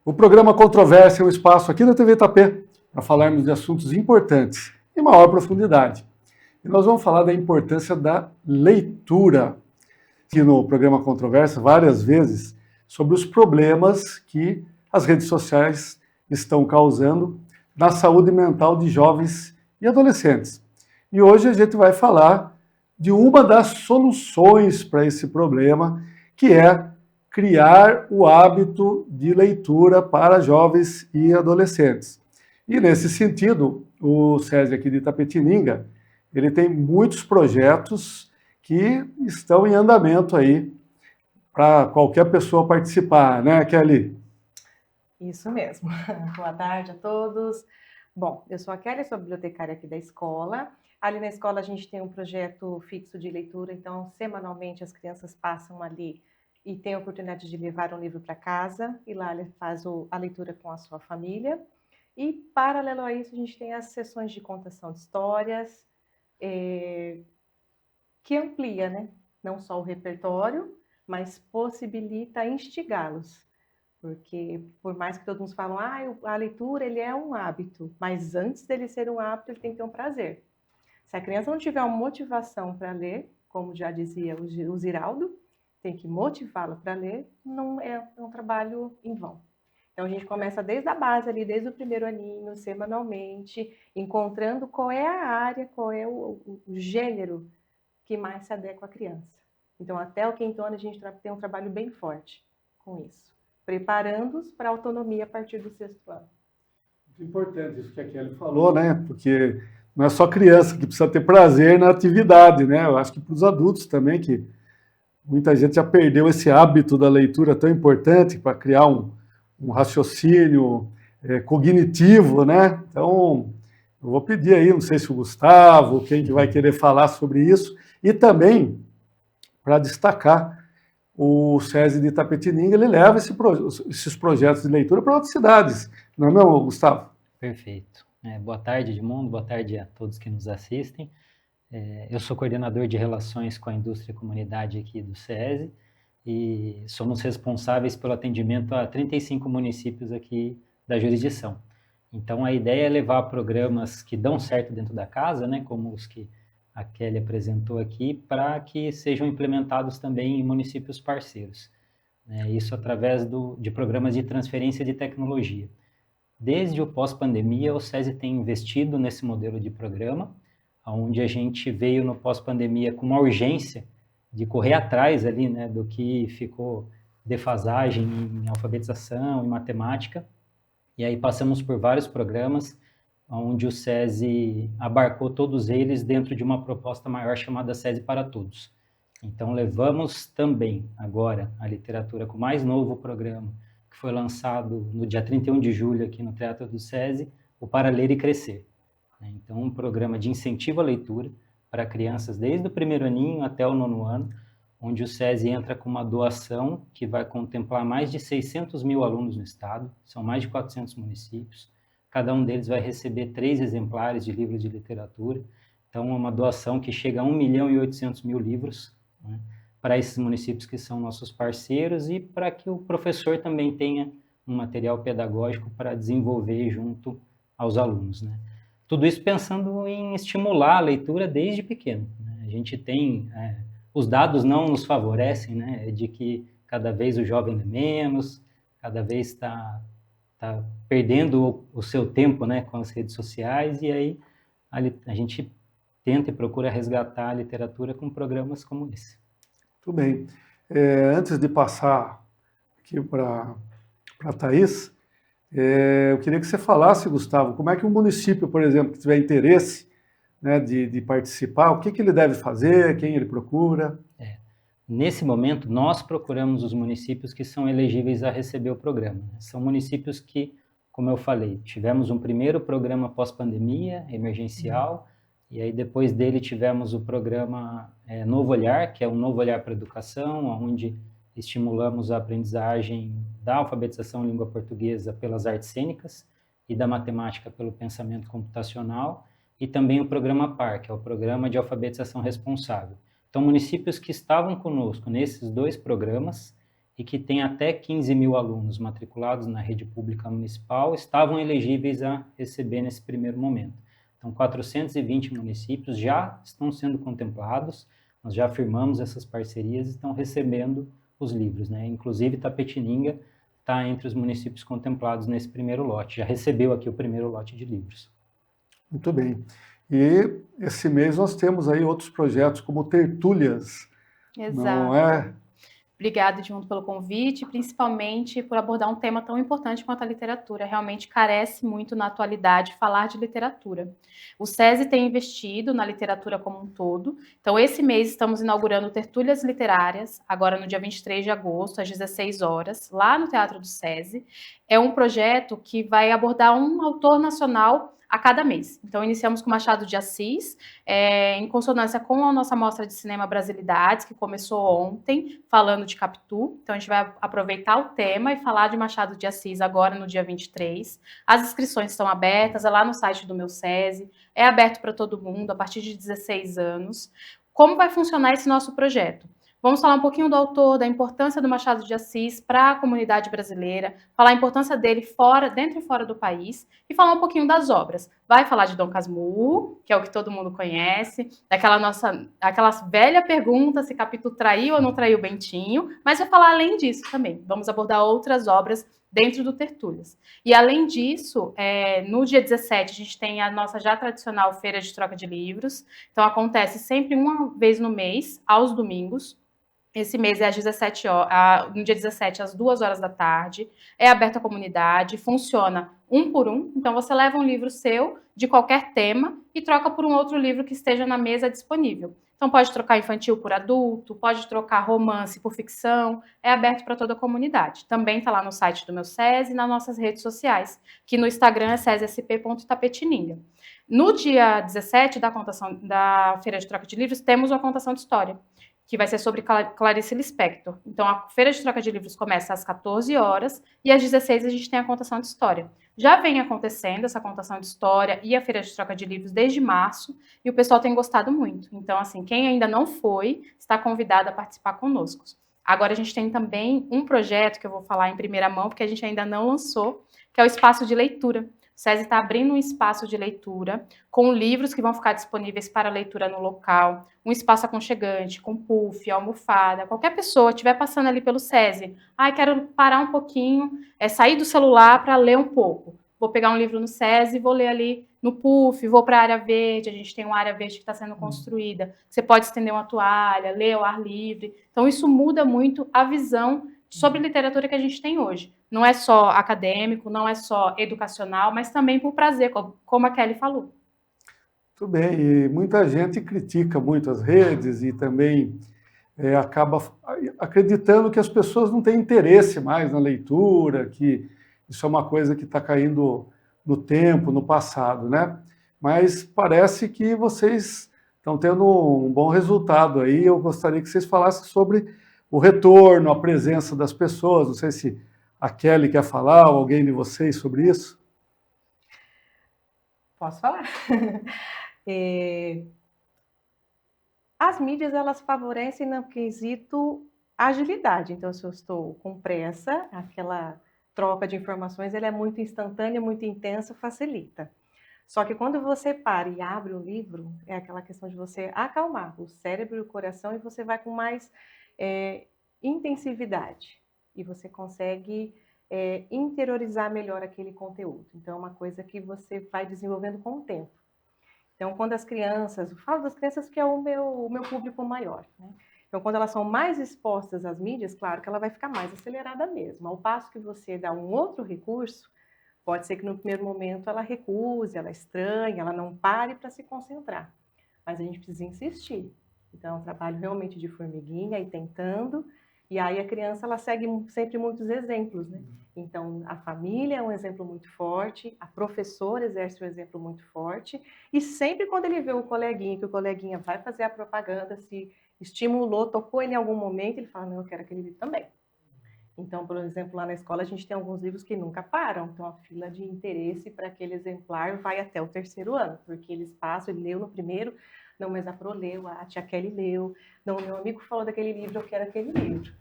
O programa Controvérsia é um espaço aqui da TV Itapê para falarmos de assuntos importantes em maior profundidade. E nós vamos falar da importância da leitura. Aqui no programa Controvérsia, várias vezes, sobre os problemas que as redes sociais estão causando na saúde mental de jovens e adolescentes. E hoje a gente vai falar de uma das soluções para esse problema, que é criar o hábito de leitura para jovens e adolescentes. E nesse sentido, o SESI aqui de Itapetininga, ele tem muitos projetos que estão em andamento aí para qualquer pessoa participar, né, Kelly? Isso mesmo. Boa tarde a todos. Bom, eu sou a Kelly, sou bibliotecária aqui da escola. Ali na escola a gente tem um projeto fixo de leitura, então semanalmente as crianças passam ali e têm a oportunidade de levar um livro para casa, e lá ele faz a leitura com a sua família. E paralelo a isso a gente tem as sessões de contação de histórias, que amplia, né? Não só o repertório, mas possibilita instigá-los. Porque, por mais que todos nos falam, a leitura ele é um hábito, mas antes dele ser um hábito, ele tem que ter um prazer. Se a criança não tiver uma motivação para ler, como já dizia o Ziraldo, tem que motivá-la para ler, não é um trabalho em vão. Então, a gente começa desde a base ali, desde o primeiro aninho, semanalmente, encontrando qual é a área, qual é o gênero que mais se adequa à criança. Então, até o quinto ano, a gente tem um trabalho bem forte com isso, preparando-os para a autonomia a partir do sexto ano. Muito importante isso que a Kelly falou, né? Porque não é só criança que precisa ter prazer na atividade, né? Eu acho que para os adultos também, que muita gente já perdeu esse hábito da leitura tão importante para criar um raciocínio cognitivo, né? Então, eu vou pedir aí, não sei se o Gustavo, quem que vai querer falar sobre isso, e também, para destacar, o SESI de Itapetininga, ele leva esses projetos de leitura para outras cidades, não é mesmo, Gustavo? Perfeito. Boa tarde, Edmundo, boa tarde a todos que nos assistem. Eu sou coordenador de relações com a indústria e comunidade aqui do SESI e somos responsáveis pelo atendimento a 35 municípios aqui da jurisdição. Então, a ideia é levar programas que dão certo dentro da casa, né, como os que a Kelly apresentou aqui, para que sejam implementados também em municípios parceiros. Isso através de programas de transferência de tecnologia. Desde o pós-pandemia, o SESI tem investido nesse modelo de programa, onde a gente veio no pós-pandemia com uma urgência de correr atrás ali, né, do que ficou defasagem em alfabetização, em matemática, e aí passamos por vários programas, onde o SESI abarcou todos eles dentro de uma proposta maior chamada SESI para Todos. Então, levamos também agora a literatura com o mais novo programa, que foi lançado no dia 31 de julho aqui no Teatro do SESI, o Para Ler e Crescer. Então, um programa de incentivo à leitura para crianças desde o primeiro aninho até o nono ano, onde o SESI entra com uma doação que vai contemplar mais de 600 mil alunos no estado, são mais de 400 municípios, cada um deles vai receber 3 exemplares de livros de literatura, então é uma doação que chega a 1.800.000 livros, né, para esses municípios que são nossos parceiros e para que o professor também tenha um material pedagógico para desenvolver junto aos alunos, né. Tudo isso pensando em estimular a leitura desde pequeno, né. A gente tem... os dados não nos favorecem, né, de que cada vez o jovem lê menos, cada vez está perdendo o seu tempo, né, com as redes sociais, e aí a gente tenta e procura resgatar a literatura com programas como esse. Muito bem. Antes de passar aqui para a Thaís, eu queria que você falasse, Gustavo, como é que um município, por exemplo, que tiver interesse, né, de participar, o que ele deve fazer, quem ele procura? Nesse momento, nós procuramos os municípios que são elegíveis a receber o programa. São municípios que, como eu falei, tivemos um primeiro programa pós-pandemia, emergencial, e aí depois dele tivemos o programa Novo Olhar, que é um novo olhar para a educação, onde estimulamos a aprendizagem da alfabetização em língua portuguesa pelas artes cênicas e da matemática pelo pensamento computacional, e também o programa PAR, que é o Programa de Alfabetização Responsável. Então, municípios que estavam conosco nesses 2 programas, e que tem até 15 mil alunos matriculados na rede pública municipal estavam elegíveis a receber nesse primeiro momento. Então, 420 municípios já estão sendo contemplados, nós já firmamos essas parcerias e estão recebendo os livros, né? Inclusive, Itapetininga está entre os municípios contemplados nesse primeiro lote, já recebeu aqui o primeiro lote de livros. Muito bem. E esse mês nós temos aí outros projetos como Tertúlias, Exato. não é? Obrigada, Edmundo, pelo convite, principalmente por abordar um tema tão importante quanto a literatura. Realmente carece muito na atualidade falar de literatura. O SESI tem investido na literatura como um todo. Então, esse mês estamos inaugurando Tertúlias Literárias, agora no dia 23 de agosto, às 16 horas, lá no Teatro do SESI. É um projeto que vai abordar um autor nacional a cada mês. Então, iniciamos com Machado de Assis, em consonância com a nossa mostra de cinema Brasilidades, que começou ontem, falando de Capitu. Então, a gente vai aproveitar o tema e falar de Machado de Assis agora no dia 23. As inscrições estão abertas, é lá no site do meu SESI, é aberto para todo mundo, a partir de 16 anos. Como vai funcionar esse nosso projeto? Vamos falar um pouquinho do autor, da importância do Machado de Assis para a comunidade brasileira, falar a importância dele dentro e fora do país, e falar um pouquinho das obras. Vai falar de Dom Casmurro, que é o que todo mundo conhece, aquela velha pergunta se Capitu traiu ou não traiu Bentinho, mas vai falar além disso também. Vamos abordar outras obras dentro do Tertúlias. E além disso, no dia 17, a gente tem a nossa já tradicional feira de troca de livros. Então acontece sempre uma vez no mês, aos domingos. Esse mês é às 17 horas, no dia 17, às 2 horas da tarde. É aberto à comunidade, funciona um por um. Então, você leva um livro seu, de qualquer tema, e troca por um outro livro que esteja na mesa disponível. Então, pode trocar infantil por adulto, pode trocar romance por ficção. É aberto para toda a comunidade. Também está lá no site do meu SESI e nas nossas redes sociais, que no Instagram é sesisp.tapetininga. No dia 17 da Feira de Troca de Livros, temos uma contação de história, que vai ser sobre Clarice Lispector. Então, a Feira de Troca de Livros começa às 14 horas e às 16 a gente tem a contação de história. Já vem acontecendo essa contação de história e a Feira de Troca de Livros desde março e o pessoal tem gostado muito. Então, assim, quem ainda não foi, está convidado a participar conosco. Agora, a gente tem também um projeto que eu vou falar em primeira mão, porque a gente ainda não lançou, que é o Espaço de Leitura. O SESI está abrindo um espaço de leitura com livros que vão ficar disponíveis para leitura no local, um espaço aconchegante, com puff, almofada. Qualquer pessoa estiver passando ali pelo SESI, quero parar um pouquinho, sair do celular para ler um pouco. Vou pegar um livro no SESI, vou ler ali no puff, vou para a área verde, a gente tem uma área verde que está sendo construída. Você pode estender uma toalha, ler ao ar livre. Então, isso muda muito a visão sobre literatura que a gente tem hoje. Não é só acadêmico, não é só educacional, mas também por prazer, como a Kelly falou. Muito bem, e muita gente critica muito as redes e também acaba acreditando que as pessoas não têm interesse mais na leitura, que isso é uma coisa que está caindo no tempo, no passado, né? Mas parece que vocês estão tendo um bom resultado aí. Eu gostaria que vocês falassem sobre o retorno, a presença das pessoas. Não sei se a Kelly quer falar ou alguém de vocês sobre isso. Posso falar? As mídias, elas favorecem no quesito agilidade. Então, se eu estou com pressa, aquela troca de informações, ela é muito instantânea, muito intensa, facilita. Só que quando você para e abre o livro, é aquela questão de você acalmar o cérebro e o coração e você vai com mais intensividade. E você consegue interiorizar melhor aquele conteúdo. Então, é uma coisa que você vai desenvolvendo com o tempo. Então, quando as crianças, eu falo das crianças porque é o meu público maior, né? Então, quando elas são mais expostas às mídias, claro que ela vai ficar mais acelerada mesmo. Ao passo que você dá um outro recurso, pode ser que no primeiro momento ela recuse, ela estranhe, ela não pare para se concentrar. Mas a gente precisa insistir. Então, é um trabalho realmente de formiguinha e tentando. E aí a criança, ela segue sempre muitos exemplos, né? Então, a família é um exemplo muito forte, a professora exerce um exemplo muito forte, e sempre quando ele vê o coleguinha, que o coleguinha vai fazer a propaganda, se estimulou, tocou ele em algum momento, ele fala, não, eu quero aquele livro também. Então, por exemplo, lá na escola a gente tem alguns livros que nunca param, então a fila de interesse para aquele exemplar vai até o 3º ano, porque eles passam, ele leu no primeiro, não, mas a Pro leu, a tia Kelly leu, não, meu amigo falou daquele livro, eu quero aquele livro.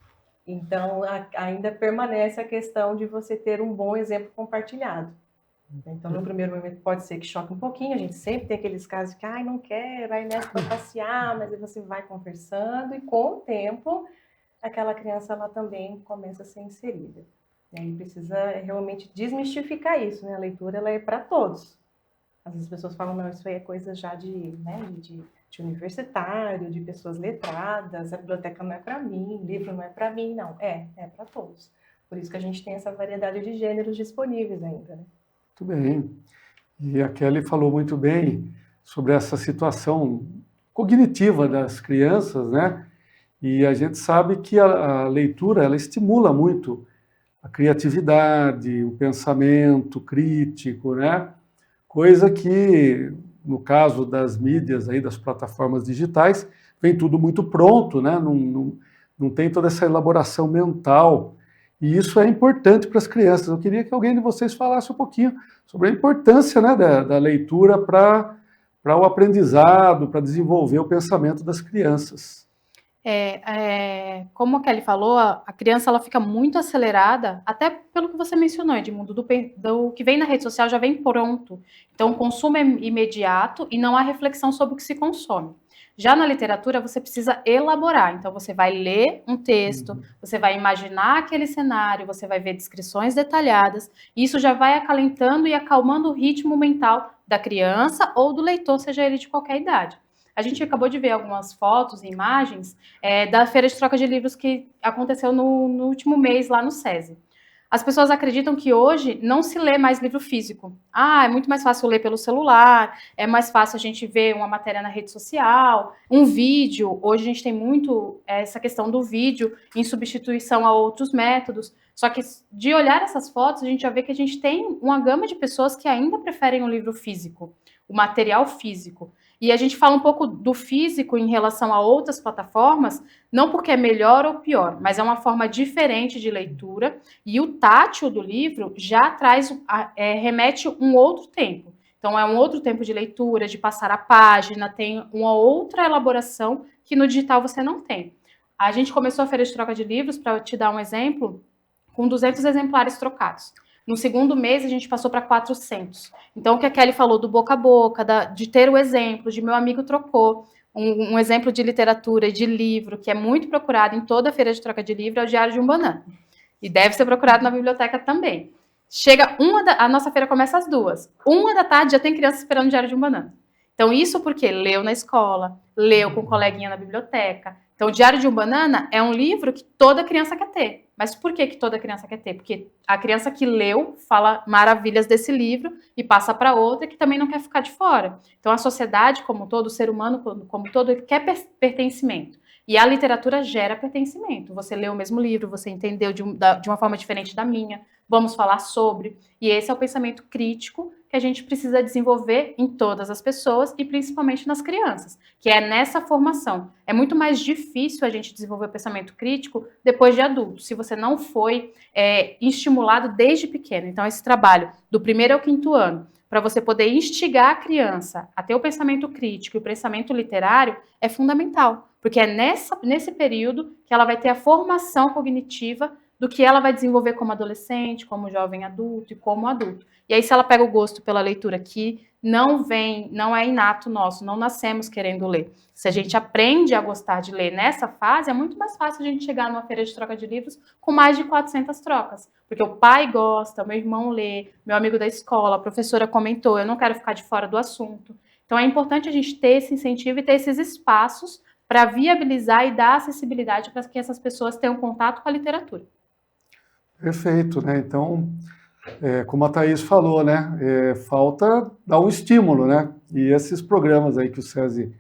Então, ainda permanece a questão de você ter um bom exemplo compartilhado. Então, no primeiro momento, pode ser que choque um pouquinho. A gente sempre tem aqueles casos que, não quero, aí né, para passear, mas aí você vai conversando e, com o tempo, aquela criança ela também começa a ser inserida. E aí precisa realmente desmistificar isso, né? A leitura ela é para todos. Às vezes as pessoas falam, não, isso aí é coisa já de universitário, de pessoas letradas, a biblioteca não é para mim, livro não é para mim, não. É para todos. Por isso que a gente tem essa variedade de gêneros disponíveis ainda, né? Muito bem. E a Kelly falou muito bem sobre essa situação cognitiva das crianças, né? E a gente sabe que a leitura, ela estimula muito a criatividade, o pensamento crítico, né? Coisa que, no caso das mídias, aí, das plataformas digitais, vem tudo muito pronto, né? Não tem toda essa elaboração mental. E isso é importante para as crianças. Eu queria que alguém de vocês falasse um pouquinho sobre a importância, né, da leitura para o aprendizado, para desenvolver o pensamento das crianças. Como a Kelly falou, a criança ela fica muito acelerada, até pelo que você mencionou, Edmundo, do que vem na rede social já vem pronto. Então, o consumo é imediato e não há reflexão sobre o que se consome. Já na literatura, você precisa elaborar. Então, você vai ler um texto, você vai imaginar aquele cenário, você vai ver descrições detalhadas, e isso já vai acalentando e acalmando o ritmo mental da criança ou do leitor, seja ele de qualquer idade. A gente acabou de ver algumas fotos e imagens da feira de troca de livros que aconteceu no último mês lá no SESI. As pessoas acreditam que hoje não se lê mais livro físico. É muito mais fácil ler pelo celular, é mais fácil a gente ver uma matéria na rede social, um vídeo. Hoje a gente tem muito essa questão do vídeo em substituição a outros métodos. Só que de olhar essas fotos, a gente já vê que a gente tem uma gama de pessoas que ainda preferem o livro físico, o material físico. E a gente fala um pouco do físico em relação a outras plataformas, não porque é melhor ou pior, mas é uma forma diferente de leitura, e o tátil do livro já remete um outro tempo. Então, é um outro tempo de leitura, de passar a página, tem uma outra elaboração que no digital você não tem. A gente começou a feira de troca de livros, para te dar um exemplo, com 200 exemplares trocados. No segundo mês, a gente passou para 400. Então, o que a Kelly falou do boca a boca, de ter o exemplo, de meu amigo trocou, um exemplo de literatura, de livro, que é muito procurado em toda a feira de troca de livro, é o Diário de um Banana. E deve ser procurado na biblioteca também. A nossa feira começa às 2h. 1h já tem criança esperando o Diário de um Banana. Então, isso porque leu na escola, leu com um coleguinha na biblioteca. Então, o Diário de um Banana é um livro que toda criança quer ter. Mas por que toda criança quer ter? Porque a criança que leu fala maravilhas desse livro e passa para outra que também não quer ficar de fora. Então, a sociedade como todo, o ser humano como todo, ele quer pertencimento. E a literatura gera pertencimento. Você leu o mesmo livro, você entendeu de uma forma diferente da minha, vamos falar sobre. E esse é o pensamento crítico que a gente precisa desenvolver em todas as pessoas e principalmente nas crianças, que é nessa formação. É muito mais difícil a gente desenvolver o pensamento crítico depois de adulto, se você não foi estimulado desde pequeno. Então, esse trabalho do 1º ao 5º ano, para você poder instigar a criança a ter o pensamento crítico e o pensamento literário, é fundamental, porque é nesse período que ela vai ter a formação cognitiva do que ela vai desenvolver como adolescente, como jovem adulto e como adulto. E aí, se ela pega o gosto pela leitura, que não é inato nosso, não nascemos querendo ler. Se a gente aprende a gostar de ler nessa fase, é muito mais fácil a gente chegar numa feira de troca de livros com mais de 400 trocas. Porque o pai gosta, o meu irmão lê, meu amigo da escola, a professora comentou, eu não quero ficar de fora do assunto. Então, é importante a gente ter esse incentivo e ter esses espaços para viabilizar e dar acessibilidade para que essas pessoas tenham contato com a literatura. Perfeito, né? Então, como a Thaís falou, né? Falta dar um estímulo, né? E esses programas aí que o SESI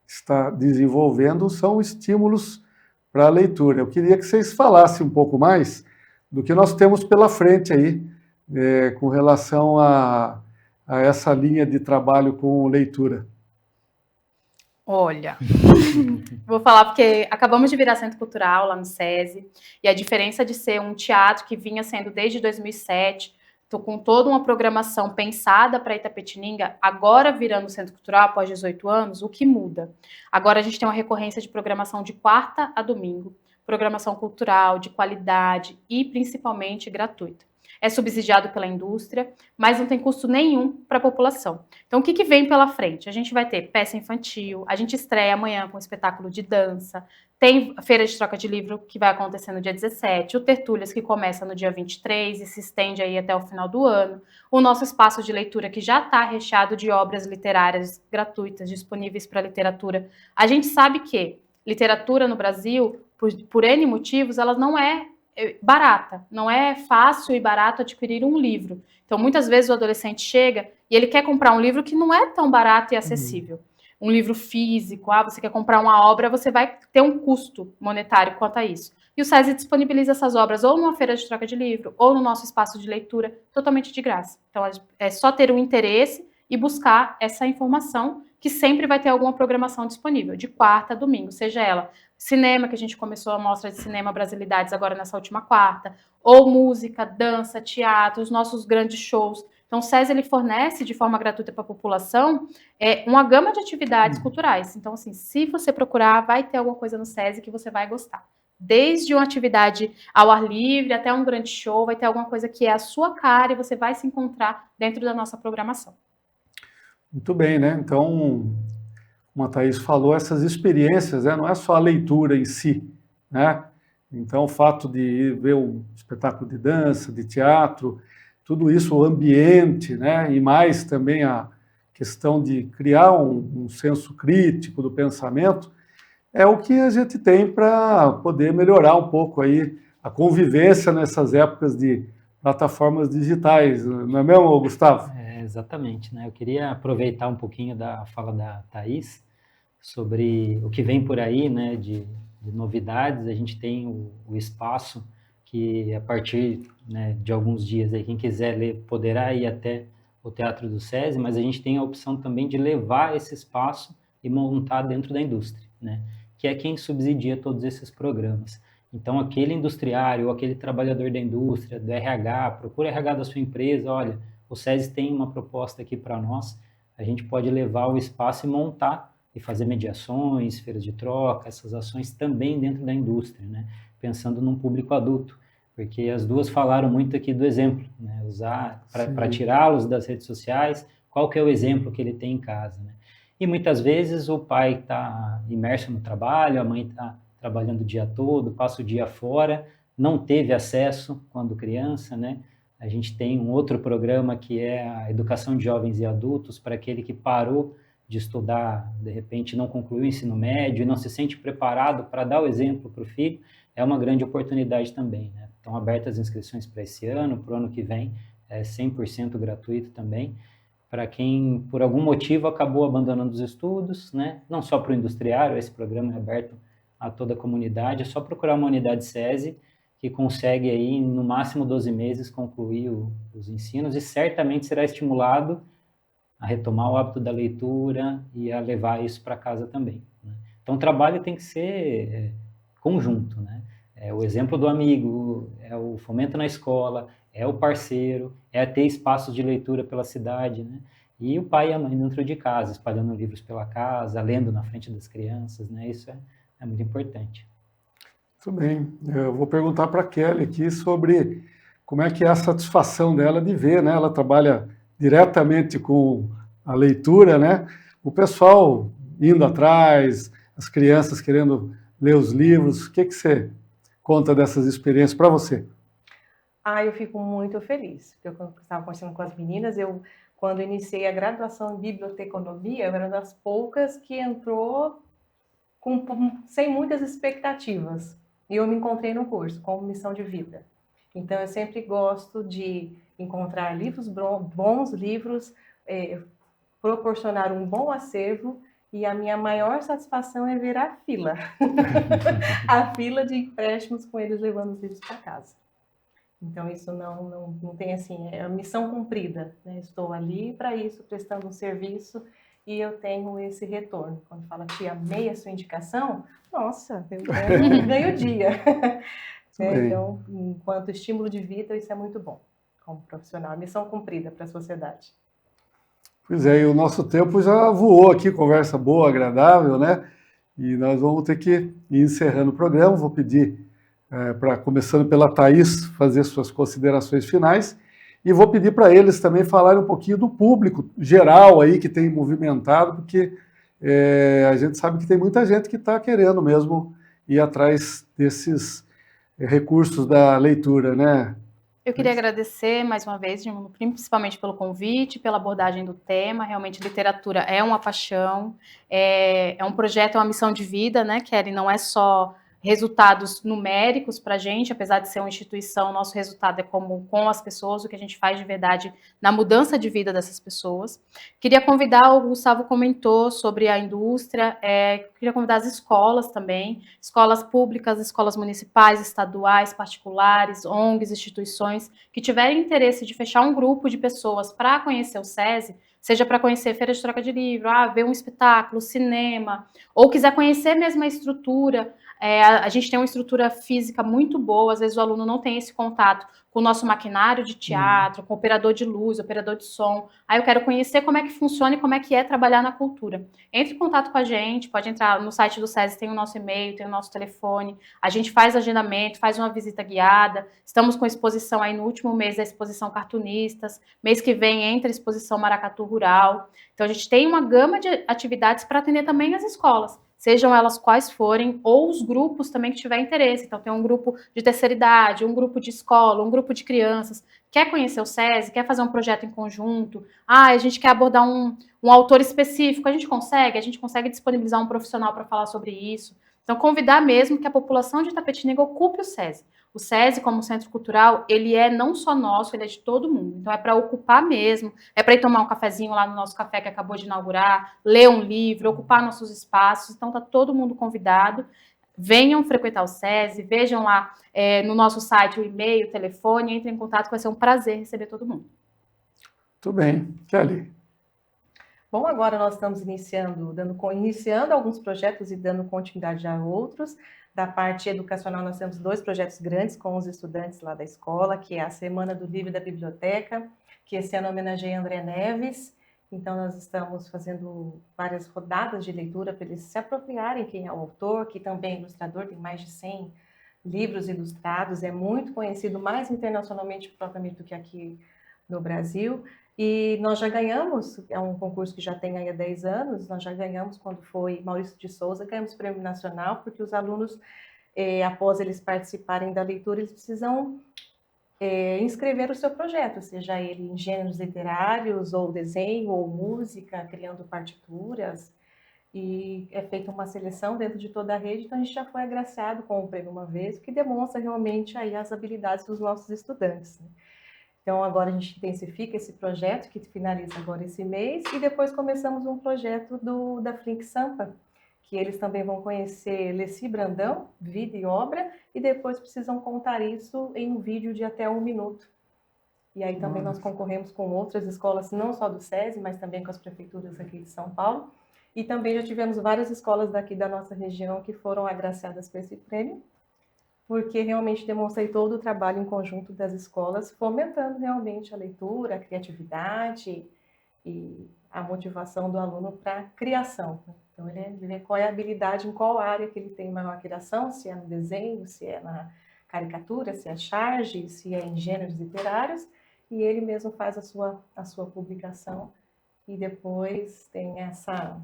está desenvolvendo são estímulos para a leitura. Eu queria que vocês falassem um pouco mais do que nós temos pela frente aí, com relação a essa linha de trabalho com leitura. Olha, vou falar porque acabamos de virar centro cultural lá no SESI, e a diferença de ser um teatro que vinha sendo desde 2007, com toda uma programação pensada para Itapetininga, agora virando centro cultural após 18 anos, o que muda? Agora a gente tem uma recorrência de programação de quarta a domingo, programação cultural, de qualidade e principalmente gratuita. É subsidiado pela indústria, mas não tem custo nenhum para a população. Então, o que vem pela frente? A gente vai ter peça infantil, a gente estreia amanhã com um espetáculo de dança, tem a feira de troca de livro que vai acontecer no dia 17, o Tertúlias que começa no dia 23 e se estende aí até o final do ano, o nosso espaço de leitura que já está recheado de obras literárias gratuitas, disponíveis para literatura. A gente sabe que literatura no Brasil, por N motivos, ela não é barata, não é fácil e barato adquirir um livro. Então, muitas vezes o adolescente chega e ele quer comprar um livro que não é tão barato e acessível. Um livro físico, você quer comprar uma obra, você vai ter um custo monetário quanto a isso. E o SESI disponibiliza essas obras ou numa feira de troca de livro, ou no nosso espaço de leitura, totalmente de graça. Então, é só ter um interesse e buscar essa informação, que sempre vai ter alguma programação disponível, de quarta a domingo, seja ela cinema, que a gente começou a mostra de cinema Brasilidades agora nessa última quarta, ou música, dança, teatro, os nossos grandes shows. Então, o SESI ele fornece de forma gratuita para a população uma gama de atividades culturais. Então, assim, se você procurar, vai ter alguma coisa no SESI que você vai gostar. Desde uma atividade ao ar livre até um grande show, vai ter alguma coisa que é a sua cara e você vai se encontrar dentro da nossa programação. Muito bem, né? Então, como a Thaís falou, essas experiências, né, não é só a leitura em si, né? Então, o fato de ir ver um espetáculo de dança, de teatro, tudo isso, o ambiente, né? E mais também a questão de criar um senso crítico do pensamento, é o que a gente tem para poder melhorar um pouco aí a convivência nessas épocas de plataformas digitais, não é mesmo, Gustavo? Exatamente, né? Eu queria aproveitar um pouquinho da fala da Thaís sobre o que vem por aí, né, de novidades. A gente tem o espaço que, a partir, né, de alguns dias, aí, quem quiser ler poderá ir até o Teatro do SESI, mas a gente tem a opção também de levar esse espaço e montar dentro da indústria, né, que é quem subsidia todos esses programas. Então, aquele industriário, ou aquele trabalhador da indústria, do RH, procura o RH da sua empresa, olha, o SESI tem uma proposta aqui para nós, a gente pode levar o espaço e montar e fazer mediações, feiras de troca, essas ações também dentro da indústria, né? Pensando num público adulto, porque as duas falaram muito aqui do exemplo, né? Usar para tirá-los das redes sociais, qual que é o exemplo que ele tem em casa, né? E muitas vezes o pai está imerso no trabalho, a mãe está trabalhando o dia todo, passa o dia fora, não teve acesso quando criança, né? A gente tem um outro programa que é a educação de jovens e adultos para aquele que parou de estudar, de repente não concluiu o ensino médio e não se sente preparado para dar o exemplo para o filho, é uma grande oportunidade também, né? Estão abertas as inscrições para esse ano, para o ano que vem, é 100% gratuito também, para quem por algum motivo acabou abandonando os estudos, né? Não só para o industriário, esse programa é aberto a toda a comunidade, é só procurar uma unidade SESI que consegue aí, no máximo 12 meses, concluir os ensinos e certamente será estimulado a retomar o hábito da leitura e a levar isso para casa também, né? Então, o trabalho tem que ser conjunto, né? É o exemplo do amigo, é o fomento na escola, é o parceiro, é ter espaços de leitura pela cidade, né? E o pai e a mãe dentro de casa, espalhando livros pela casa, lendo na frente das crianças, né? Isso é muito importante. Muito bem. Eu vou perguntar para a Kelly aqui sobre como é que é a satisfação dela de ver, né? Ela trabalha diretamente com a leitura, né? O pessoal indo atrás, as crianças querendo ler os livros. O que você conta dessas experiências para você? Eu fico muito feliz. Eu estava conversando com as meninas, quando iniciei a graduação em biblioteconomia, eu era uma das poucas que entrou sem muitas expectativas. E eu me encontrei no curso, como missão de vida. Então, eu sempre gosto de encontrar livros bons livros, proporcionar um bom acervo, e a minha maior satisfação é ver a fila. A fila de empréstimos com eles levando os livros para casa. Então, isso não tem assim, é a missão cumprida, né? Estou ali para isso, prestando um serviço, e eu tenho esse retorno. Quando fala que amei a sua indicação, nossa, eu ganho o dia. Então, enquanto estímulo de vida, isso é muito bom, como profissional. Missão cumprida para a sociedade. Pois é, e o nosso tempo já voou aqui, conversa boa, agradável, né? E nós vamos ter que ir encerrando o programa. Vou pedir, começando pela Thaís, fazer suas considerações finais. E vou pedir para eles também falarem um pouquinho do público geral aí que tem movimentado, porque a gente sabe que tem muita gente que está querendo mesmo ir atrás desses recursos da leitura, né? Eu queria agradecer mais uma vez, principalmente pelo convite, pela abordagem do tema. Realmente, literatura é uma paixão, é um projeto, é uma missão de vida, né, Kelly? Não é só resultados numéricos para a gente, apesar de ser uma instituição, nosso resultado é como com as pessoas, o que a gente faz de verdade na mudança de vida dessas pessoas. Queria convidar, o Gustavo comentou sobre a indústria, queria convidar as escolas também, escolas públicas, escolas municipais, estaduais, particulares, ONGs, instituições, que tiverem interesse de fechar um grupo de pessoas para conhecer o SESI, seja para conhecer feira de troca de livro, ver um espetáculo, cinema, ou quiser conhecer mesmo a estrutura. A gente tem uma estrutura física muito boa, às vezes o aluno não tem esse contato com o nosso maquinário de teatro, com o operador de luz, operador de som. Aí eu quero conhecer como é que funciona e como é que é trabalhar na cultura. Entre em contato com a gente, pode entrar no site do SESI, tem o nosso e-mail, tem o nosso telefone, a gente faz agendamento, faz uma visita guiada, estamos com exposição aí no último mês da exposição Cartunistas, mês que vem entra a exposição Maracatu Rural. Então a gente tem uma gama de atividades para atender também as escolas, sejam elas quais forem, ou os grupos também que tiver interesse. Então tem um grupo de terceira idade, um grupo de escola, um grupo de crianças, quer conhecer o SESI, quer fazer um projeto em conjunto, a gente quer abordar um autor específico, a gente consegue disponibilizar um profissional para falar sobre isso. Então, convidar mesmo que a população de Itapetininga ocupe o SESI. O SESI, como centro cultural, ele é não só nosso, ele é de todo mundo. Então, é para ocupar mesmo, é para ir tomar um cafezinho lá no nosso café que acabou de inaugurar, ler um livro, ocupar nossos espaços. Então, está todo mundo convidado. Venham frequentar o SESI, vejam lá no nosso site o e-mail, o telefone, entrem em contato, vai ser um prazer receber todo mundo. Muito bem. Kelly. Bom, agora nós estamos iniciando alguns projetos e dando continuidade a outros. Da parte educacional, nós temos 2 projetos grandes com os estudantes lá da escola, que é a Semana do Livro e da Biblioteca, que esse ano homenageia André Neves. Então, nós estamos fazendo várias rodadas de leitura para eles se apropriarem quem é o autor, que também é ilustrador, tem mais de 100 livros ilustrados, é muito conhecido, mais internacionalmente propriamente do que aqui no Brasil. E nós já ganhamos, é um concurso que já tem aí há 10 anos, nós já ganhamos quando foi Maurício de Souza, ganhamos o Prêmio Nacional, porque os alunos, após eles participarem da leitura, eles precisam inscrever o seu projeto, seja ele em gêneros literários, ou desenho, ou música, criando partituras, e é feita uma seleção dentro de toda a rede, então a gente já foi agraciado com o prêmio uma vez, o que demonstra realmente aí as habilidades dos nossos estudantes, né? Então, agora a gente intensifica esse projeto, que finaliza agora esse mês, e depois começamos um projeto da Flink Sampa, que eles também vão conhecer Leci Brandão, vida e obra, e depois precisam contar isso em um vídeo de até 1 minuto. E aí também nós concorremos com outras escolas, não só do SESI, mas também com as prefeituras aqui de São Paulo. E também já tivemos várias escolas daqui da nossa região que foram agraciadas com esse prêmio, porque realmente demonstrei todo o trabalho em conjunto das escolas, fomentando realmente a leitura, a criatividade e a motivação do aluno para a criação. Então, ele vê qual é a habilidade, em qual área que ele tem maior criação, se é no desenho, se é na caricatura, se é charge, se é em gêneros literários, e ele mesmo faz a sua publicação e depois tem essa,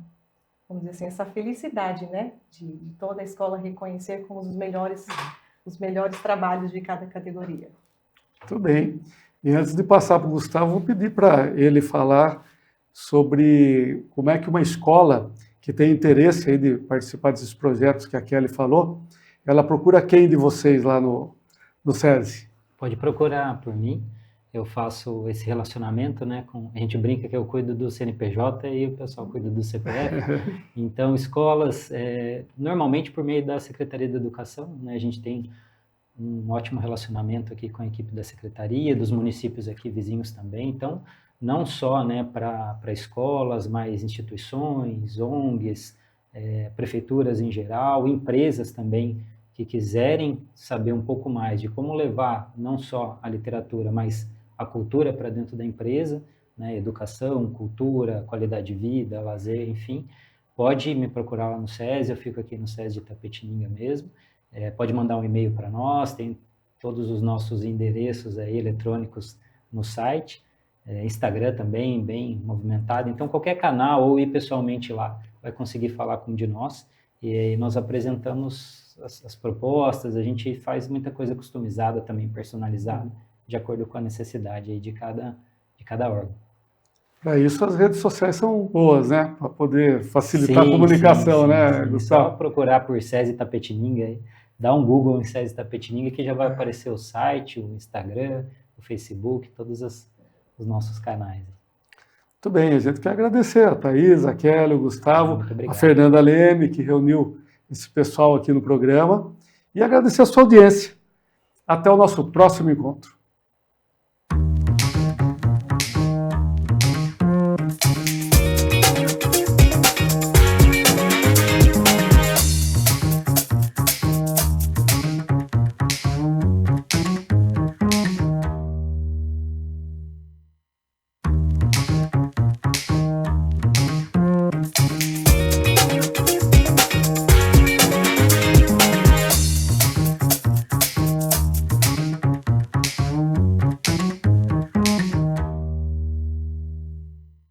vamos dizer assim, essa felicidade, né, de toda a escola reconhecer como os melhores trabalhos de cada categoria. Muito bem. E antes de passar para o Gustavo, vou pedir para ele falar sobre como é que uma escola que tem interesse aí de participar desses projetos que a Kelly falou, ela procura quem de vocês lá no SESI? Pode procurar por mim. Eu faço esse relacionamento, né? A gente brinca que eu cuido do CNPJ e o pessoal cuida do CPF. Então, escolas, normalmente por meio da Secretaria da Educação, né? A gente tem um ótimo relacionamento aqui com a equipe da Secretaria, dos municípios aqui vizinhos também. Então, não só, né, para escolas, mas instituições, ONGs, prefeituras em geral, empresas também que quiserem saber um pouco mais de como levar não só a literatura, mas a cultura para dentro da empresa, né, educação, cultura, qualidade de vida, lazer, enfim, pode me procurar lá no SESI, eu fico aqui no SESI de Itapetininga mesmo, pode mandar um e-mail para nós, tem todos os nossos endereços aí eletrônicos no site, Instagram também, bem movimentado, então qualquer canal ou ir pessoalmente lá vai conseguir falar com um de nós, e aí nós apresentamos as propostas, a gente faz muita coisa customizada também, personalizada, de acordo com a necessidade aí de cada órgão. Para isso as redes sociais são boas, né? Para poder facilitar a Sim, comunicação, sim, né, sim. Gustavo? Só procurar por SESI Itapetininga aí, dá um Google em SESI Itapetininga que já vai aparecer o site, o Instagram, o Facebook, todos os nossos canais. Muito bem, a gente quer agradecer a Thaís, a Kelly, o Gustavo, Muito obrigado. a Fernanda Leme, que reuniu esse pessoal aqui no programa, e agradecer a sua audiência. Até o nosso próximo encontro.